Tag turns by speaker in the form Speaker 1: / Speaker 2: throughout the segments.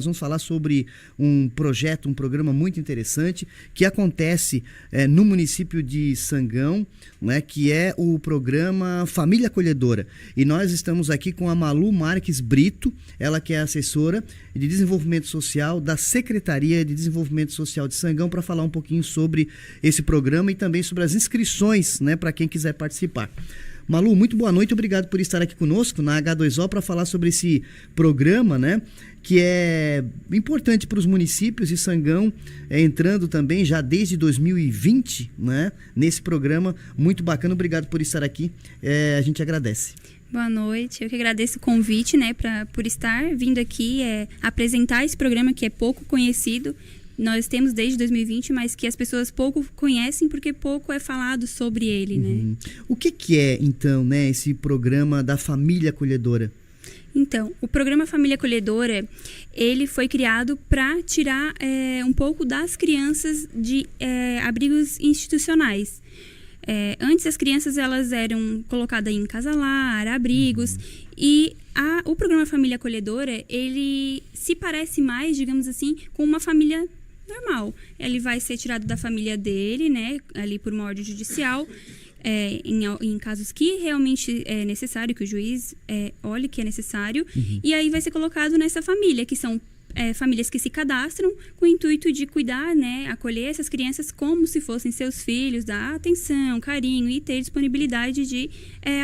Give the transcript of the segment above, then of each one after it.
Speaker 1: Nós vamos falar sobre um projeto, um programa muito interessante que acontece no município de Sangão, né, que é o programa Família Acolhedora. E nós estamos aqui com a Malu Marques Brito, ela que é assessora de Desenvolvimento Social da Secretaria de Desenvolvimento Social de Sangão, para falar um pouquinho sobre esse programa e também sobre as inscrições, né, para quem quiser participar. Malu, muito boa noite, obrigado por estar aqui conosco na H2O para falar sobre esse programa, né, que é importante para os municípios, e Sangão entrando também já desde 2020, né, nesse programa muito bacana. Obrigado por estar aqui, a gente agradece.
Speaker 2: Boa noite, eu que agradeço o convite, né, por estar vindo aqui apresentar esse programa que é pouco conhecido. Nós temos desde 2020, mas que as pessoas pouco conhecem porque pouco é falado sobre ele, né?
Speaker 1: O que é, então, né, esse programa da Família Acolhedora?
Speaker 2: Então, o programa Família Acolhedora, ele foi criado para tirar um pouco das crianças de abrigos institucionais. Antes as crianças elas eram colocadas em casa-lar, abrigos, e o programa Família Acolhedora, ele se parece mais, digamos assim, com uma família normal. Ele vai ser tirado da família dele, né, ali por uma ordem judicial, em casos que realmente é necessário, que o juiz olhe que é necessário, e aí vai ser colocado nessa família, que são famílias que se cadastram com o intuito de cuidar, né, acolher essas crianças como se fossem seus filhos, dar atenção, carinho e ter disponibilidade de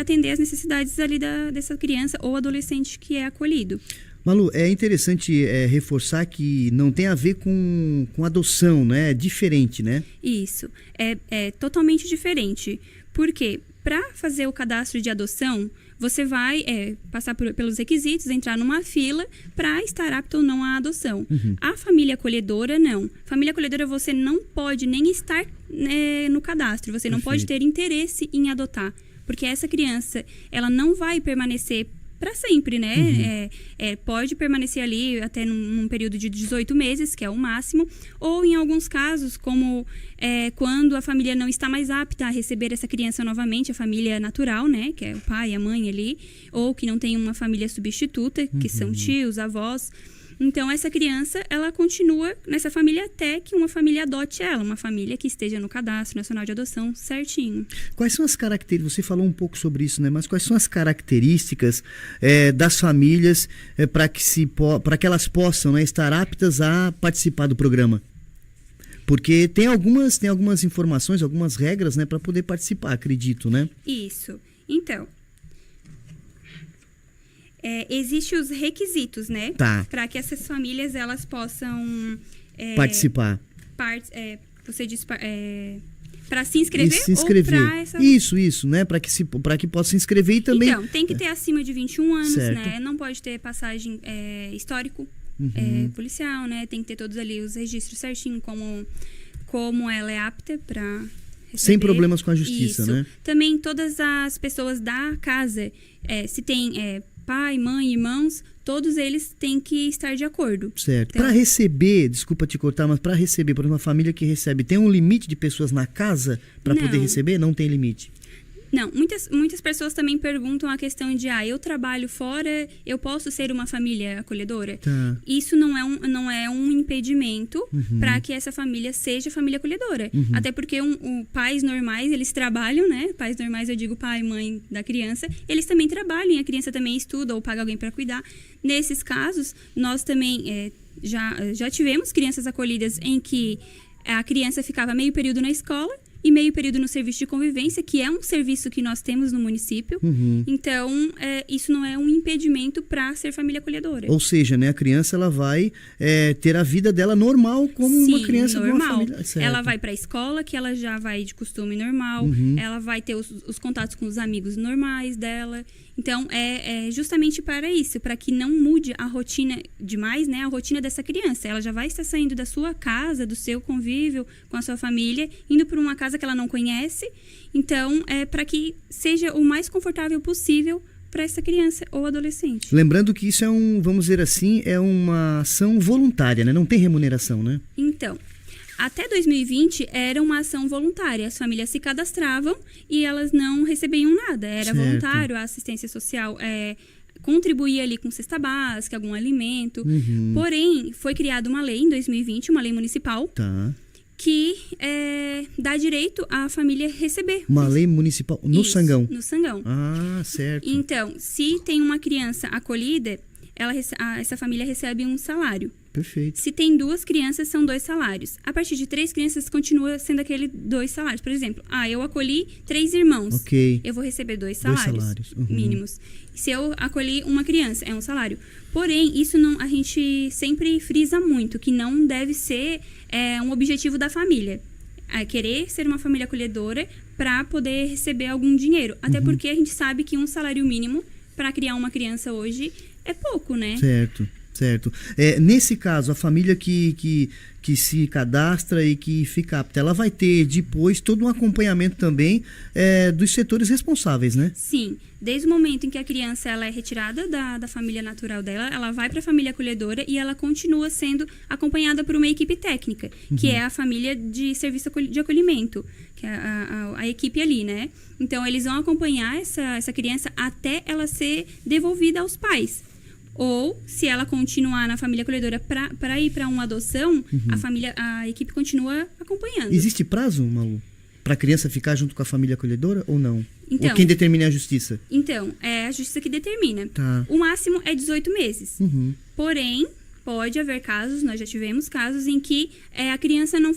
Speaker 2: atender as necessidades ali dessa criança ou adolescente que é acolhido.
Speaker 1: Malu, é interessante reforçar que não tem a ver com adoção, né? É diferente, né?
Speaker 2: Isso, é totalmente diferente. Porque para fazer o cadastro de adoção, você vai passar pelos requisitos, entrar numa fila para estar apto ou não à adoção. A família acolhedora, não. Família acolhedora, você não pode nem estar no cadastro, você não pode ter interesse em adotar. Porque essa criança, ela não vai permanecer para sempre, né? Pode permanecer ali até num período de 18 meses, que é o máximo, ou em alguns casos, como quando a família não está mais apta a receber essa criança novamente, a família natural, né? Que é o pai, a mãe ali, ou que não tem uma família substituta, que são tios, avós. Então, essa criança, ela continua nessa família até que uma família adote ela, uma família que esteja no Cadastro Nacional de Adoção certinho.
Speaker 1: Quais são as características, você falou um pouco sobre isso, né? Mas quais são as características das famílias para que elas possam, né, estar aptas a participar do programa? Porque tem algumas informações, algumas regras, né, para poder participar, acredito, né?
Speaker 2: Isso. Então, existem os requisitos, né?
Speaker 1: Tá.
Speaker 2: Para que essas famílias elas possam
Speaker 1: participar.
Speaker 2: Você diz para se inscrever,
Speaker 1: se inscrever.
Speaker 2: ou para essa...
Speaker 1: Isso, né? Para que possa se inscrever e também...
Speaker 2: Então, tem que ter acima de 21 anos,
Speaker 1: certo, né?
Speaker 2: Não pode ter passagem histórico policial, né? Tem que ter todos ali os registros certinho, como ela é apta para receber.
Speaker 1: Sem problemas com a justiça,
Speaker 2: isso,
Speaker 1: né?
Speaker 2: Também todas as pessoas da casa, se tem pai, mãe, irmãos, todos eles têm que estar de acordo.
Speaker 1: Certo.
Speaker 2: Então,
Speaker 1: para receber, desculpa te cortar, mas para receber, por exemplo, uma família que recebe, tem um limite de pessoas na casa para poder receber? Não tem limite?
Speaker 2: Não, muitas pessoas também perguntam a questão de eu trabalho fora, eu posso ser uma família acolhedora?
Speaker 1: Tá.
Speaker 2: Isso não é um impedimento para que essa família seja família acolhedora. Até porque pais normais, eles trabalham, né? Pais normais, eu digo pai e mãe da criança, eles também trabalham e a criança também estuda ou paga alguém para cuidar. Nesses casos, nós também já tivemos crianças acolhidas em que a criança ficava meio período na escola e meio período no serviço de convivência, que é um serviço que nós temos no município. Então, isso não é um impedimento para ser família acolhedora.
Speaker 1: Ou seja, né, a criança ela vai ter a vida dela normal como uma criança
Speaker 2: normal.
Speaker 1: De uma família. Certo.
Speaker 2: Ela vai para a escola, que ela já vai de costume normal. Ela vai ter os contatos com os amigos normais dela. Então, é justamente para isso, para que não mude a rotina demais, né? A rotina dessa criança. Ela já vai estar saindo da sua casa, do seu convívio com a sua família, indo para uma casa que ela não conhece. Então, para que seja o mais confortável possível para essa criança ou adolescente.
Speaker 1: Lembrando que isso vamos dizer assim, é uma ação voluntária, né? Não tem remuneração, né?
Speaker 2: Então, até 2020 era uma ação voluntária. As famílias se cadastravam e elas não recebiam nada. Era
Speaker 1: certo.
Speaker 2: Voluntário, a assistência social contribuir ali com cesta básica, algum alimento. Porém, foi criada uma lei em 2020, uma lei municipal, que dá direito à família receber.
Speaker 1: Uma lei municipal no Sangão?
Speaker 2: No Sangão.
Speaker 1: Ah, certo.
Speaker 2: Então, se tem uma criança acolhida, essa família recebe um salário.
Speaker 1: Perfeito.
Speaker 2: Se tem 2 crianças, são 2 salários. A partir de 3 crianças, continua sendo aquele 2 salários. Por exemplo, eu acolhi 3 irmãos.
Speaker 1: Ok.
Speaker 2: Eu vou receber 2 salários, mínimos. Se eu acolhi uma criança, é um salário. Porém, isso não, a gente sempre frisa muito, que não deve ser um objetivo da família. Querer ser uma família acolhedora para poder receber algum dinheiro. Até porque a gente sabe que um salário mínimo para criar uma criança hoje é pouco, né?
Speaker 1: Certo. Nesse caso, a família que se cadastra e que fica apta, ela vai ter depois todo um acompanhamento também dos setores responsáveis, né?
Speaker 2: Sim. Desde o momento em que a criança ela é retirada da família natural dela, ela vai para a família acolhedora e ela continua sendo acompanhada por uma equipe técnica, que é a família de serviço de acolhimento, que é a equipe ali, né? Então, eles vão acompanhar essa criança até ela ser devolvida aos pais. Ou, se ela continuar na família acolhedora para ir para uma adoção, a equipe continua acompanhando.
Speaker 1: Existe prazo, Malu, para a criança ficar junto com a família acolhedora ou não?
Speaker 2: Então,
Speaker 1: ou quem determina é a justiça?
Speaker 2: Então, é a justiça que determina.
Speaker 1: Tá.
Speaker 2: O máximo é 18 meses. Porém, pode haver casos, nós já tivemos casos em que a criança não,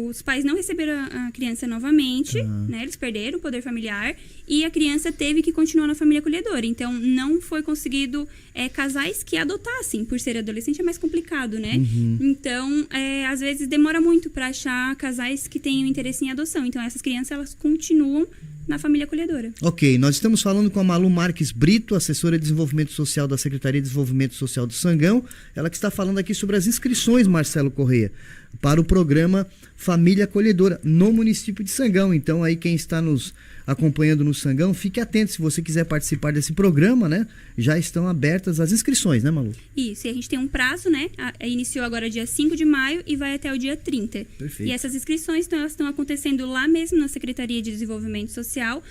Speaker 2: os pais não receberam a criança novamente, né? Eles perderam o poder familiar e a criança teve que continuar na família acolhedora. Então, não foi conseguido casais que adotassem. Por ser adolescente é mais complicado, né? Então, às vezes demora muito para achar casais que tenham interesse em adoção. Então, essas crianças elas continuam na família acolhedora.
Speaker 1: Ok, nós estamos falando com a Malu Marques Brito, assessora de Desenvolvimento Social da Secretaria de Desenvolvimento Social do Sangão. Ela que está falando aqui sobre as inscrições, Marcelo Correia, para o programa Família Acolhedora no município de Sangão. Então aí quem está nos acompanhando no Sangão, fique atento, se você quiser participar desse programa, né? Já estão abertas as inscrições, né, Malu?
Speaker 2: Isso, e a gente tem um prazo, né? Iniciou agora dia 5 de maio e vai até o dia 30.
Speaker 1: Perfeito.
Speaker 2: E essas inscrições elas estão acontecendo lá mesmo na Secretaria de Desenvolvimento Social,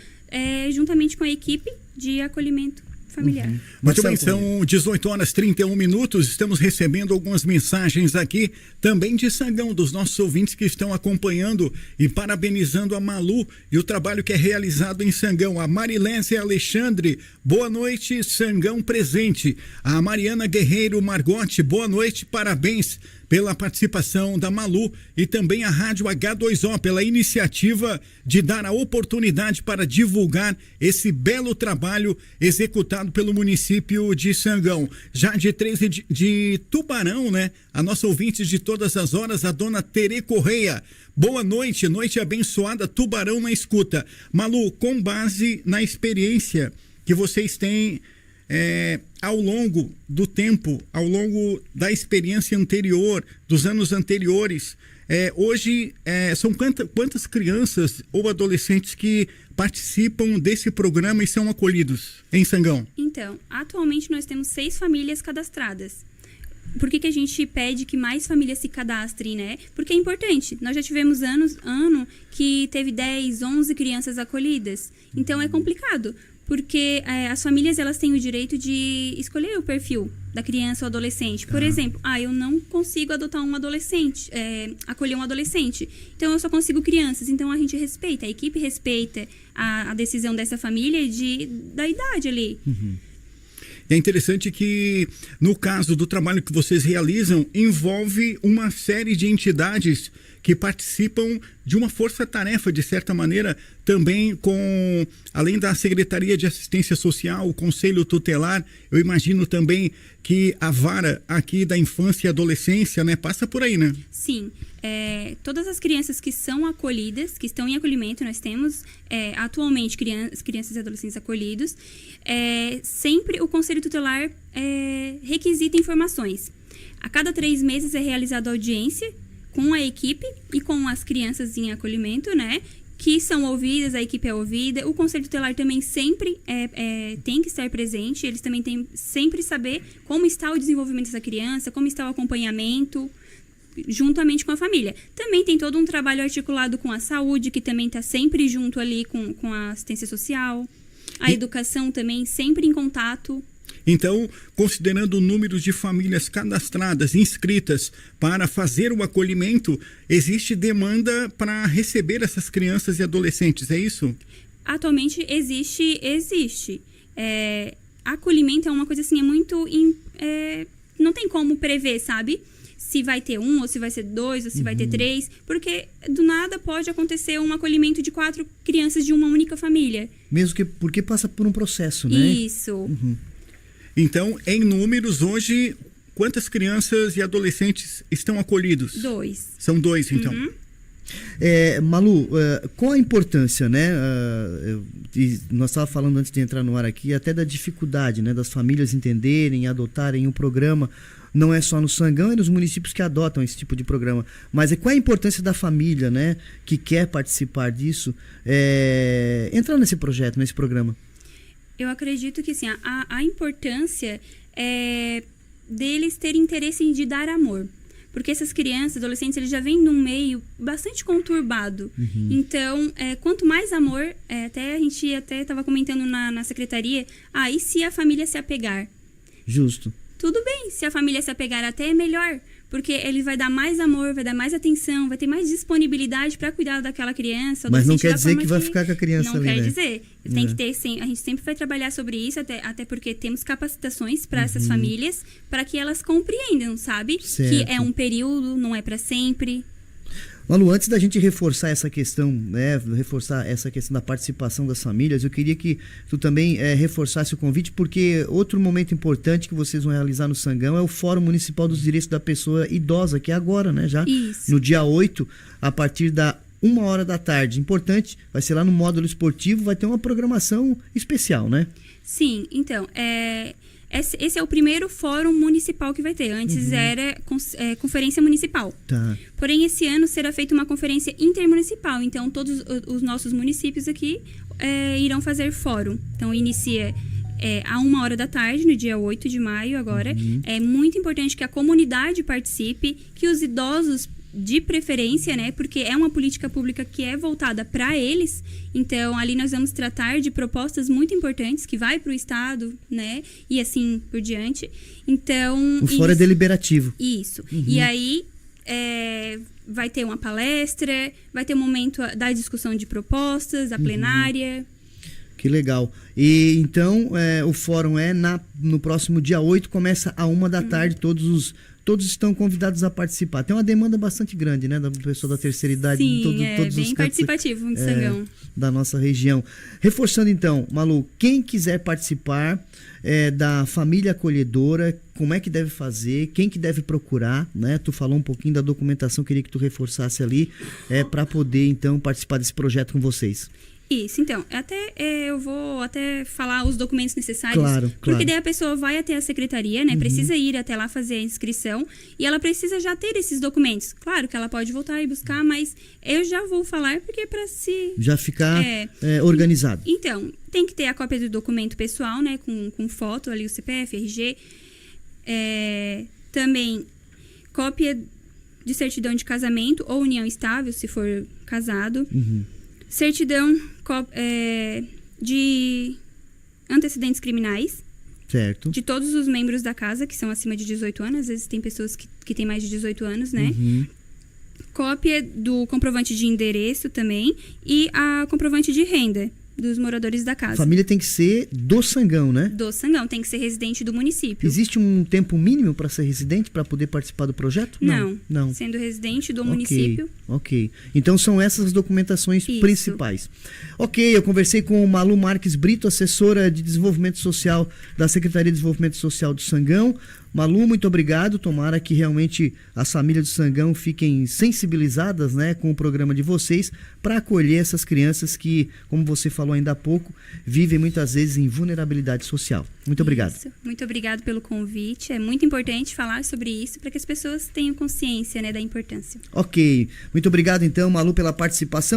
Speaker 2: juntamente com a equipe de acolhimento familiar.
Speaker 3: Muito bem, são 18h31. Estamos recebendo algumas mensagens aqui também de Sangão, dos nossos ouvintes que estão acompanhando e parabenizando a Malu e o trabalho que é realizado em Sangão. A Marilese Alexandre, boa noite, Sangão presente. A Mariana Guerreiro Margotti, boa noite, parabéns pela participação da Malu e também a Rádio H2O pela iniciativa de dar a oportunidade para divulgar esse belo trabalho executado pelo município de Sangão. Já de 13 de Tubarão, né? A nossa ouvinte de todas as horas, a dona Tere Correia. Boa noite, noite abençoada, Tubarão na escuta. Malu, com base na experiência que vocês têm ao longo do tempo, ao longo da experiência anterior, dos anos anteriores, hoje são quantas crianças ou adolescentes que participam desse programa e são acolhidos em Sangão?
Speaker 2: Então, atualmente nós temos 6 famílias cadastradas. Por que a gente pede que mais famílias se cadastrem, né? Porque é importante. Nós já tivemos ano que teve 10, 11 crianças acolhidas. Então é complicado. Porque as famílias elas têm o direito de escolher o perfil da criança ou adolescente. Por exemplo, eu não consigo adotar um adolescente, acolher um adolescente. Então, eu só consigo crianças. Então, a gente respeita, a equipe respeita a decisão dessa família da idade ali.
Speaker 3: É interessante que, no caso do trabalho que vocês realizam, envolve uma série de entidades que participam de uma força-tarefa, de certa maneira, também além da Secretaria de Assistência Social, o Conselho Tutelar, eu imagino também que a vara aqui da infância e adolescência, né, passa por aí, né?
Speaker 2: Sim. Todas as crianças que são acolhidas, que estão em acolhimento, nós temos atualmente crianças e adolescentes acolhidos, sempre o Conselho Tutelar requisita informações. A cada 3 meses é realizada audiência com a equipe e com as crianças em acolhimento, né? Que são ouvidas, a equipe é ouvida. O Conselho Tutelar também sempre tem que estar presente. Eles também têm sempre saber como está o desenvolvimento dessa criança, como está o acompanhamento, juntamente com a família. Também tem todo um trabalho articulado com a saúde, que também está sempre junto ali com a assistência social. A educação também sempre em contato.
Speaker 3: Então, considerando o número de famílias cadastradas, inscritas para fazer o acolhimento, existe demanda para receber essas crianças e adolescentes, é isso?
Speaker 2: Atualmente existe. Acolhimento é uma coisa assim, não tem como prever, sabe? Se vai ter 1, ou se vai ser 2, ou se vai ter 3, porque do nada pode acontecer um acolhimento de 4 crianças de uma única família.
Speaker 1: Mesmo que porque passa por um processo, né?
Speaker 2: Isso.
Speaker 3: Então, em números, hoje, quantas crianças e adolescentes estão acolhidos?
Speaker 2: 2.
Speaker 3: São 2, então.
Speaker 1: Malu, qual a importância, né? Nós estávamos falando antes de entrar no ar aqui, até da dificuldade, né, das famílias entenderem, adotarem um programa. Não é só no Sangão, é nos municípios que adotam esse tipo de programa. Mas qual a importância da família, né, que quer participar disso, entrar nesse projeto, nesse programa?
Speaker 2: Eu acredito que assim, a importância é deles terem interesse de dar amor. Porque essas crianças, adolescentes, eles já vêm num meio bastante conturbado. Então, quanto mais amor, a gente até estava comentando na secretaria, e se a família se apegar?
Speaker 1: Justo.
Speaker 2: Tudo bem, se a família se apegar até é melhor, porque ele vai dar mais amor, vai dar mais atenção, vai ter mais disponibilidade para cuidar daquela criança.
Speaker 1: Mas não quer dizer que vai ficar com a criança ali, né?
Speaker 2: Não quer dizer. Tem que ter, a gente sempre vai trabalhar sobre isso, até porque temos capacitações para essas famílias, para que elas compreendam, sabe?
Speaker 1: Certo.
Speaker 2: Que é um período, não é para sempre.
Speaker 1: Malu, antes da gente reforçar essa questão, né, da participação das famílias, eu queria que tu também reforçasse o convite, porque outro momento importante que vocês vão realizar no Sangão é o Fórum Municipal dos Direitos da Pessoa Idosa, que é agora, né, já?
Speaker 2: Isso.
Speaker 1: No dia 8, a partir da 1h da tarde. Importante, vai ser lá no módulo esportivo, vai ter uma programação especial, né?
Speaker 2: Sim, então, esse é o primeiro fórum municipal que vai ter. Antes era conferência municipal.
Speaker 1: Tá.
Speaker 2: Porém, esse ano será feita uma conferência intermunicipal. Então, todos os nossos municípios aqui irão fazer fórum. Então, inicia a 1h da tarde, no dia 8 de maio agora. É muito importante que a comunidade participe, que os idosos de preferência, né? Porque é uma política pública que é voltada para eles. Então, ali nós vamos tratar de propostas muito importantes que vai para o Estado, né? E assim por diante. Então...
Speaker 1: O fórum é deliberativo.
Speaker 2: Isso. E aí, vai ter uma palestra, vai ter um momento da discussão de propostas, a plenária.
Speaker 1: Que legal. E então, o fórum no próximo dia 8, começa a 1h da tarde, todos estão convidados a participar. Tem uma demanda bastante grande, né, da pessoa da terceira idade.
Speaker 2: Sim,
Speaker 1: todos
Speaker 2: bem
Speaker 1: os
Speaker 2: participativo de Sangão.
Speaker 1: Da nossa região. Reforçando então, Malu, quem quiser participar da família acolhedora, como é que deve fazer, quem que deve procurar, né? Tu falou um pouquinho da documentação, queria que tu reforçasse ali, para poder então participar desse projeto com vocês.
Speaker 2: Isso, então, eu vou até falar os documentos necessários,
Speaker 1: claro.
Speaker 2: Porque daí a pessoa vai até a secretaria, né, precisa ir até lá fazer a inscrição, e ela precisa já ter esses documentos. Claro que ela pode voltar e buscar, mas eu já vou falar, porque para se...
Speaker 1: Já ficar organizado.
Speaker 2: Então, tem que ter a cópia do documento pessoal, né, com foto ali, o CPF, RG, também cópia de certidão de casamento ou união estável, se for casado, certidão de antecedentes criminais.
Speaker 1: Certo.
Speaker 2: De todos os membros da casa, que são acima de 18 anos. Às vezes tem pessoas que têm mais de 18 anos, né? Cópia do comprovante de endereço também. E a comprovante de renda dos moradores da casa.
Speaker 1: A família tem que ser do Sangão, né?
Speaker 2: Do Sangão, tem que ser residente do município.
Speaker 1: Existe um tempo mínimo para ser residente, para poder participar do projeto? Não.
Speaker 2: Sendo residente do município.
Speaker 1: Ok. Então são essas as documentações principais. Ok, eu conversei com Malu Marques Brito, assessora de desenvolvimento social da Secretaria de Desenvolvimento Social do Sangão. Malu, muito obrigado. Tomara que realmente as famílias do Sangão fiquem sensibilizadas, né, com o programa de vocês para acolher essas crianças que, como você falou ainda há pouco, vivem muitas vezes em vulnerabilidade social. Muito obrigado.
Speaker 2: Muito obrigado pelo convite. É muito importante falar sobre isso para que as pessoas tenham consciência, né, da importância.
Speaker 1: Ok. Muito obrigado, então, Malu, pela participação.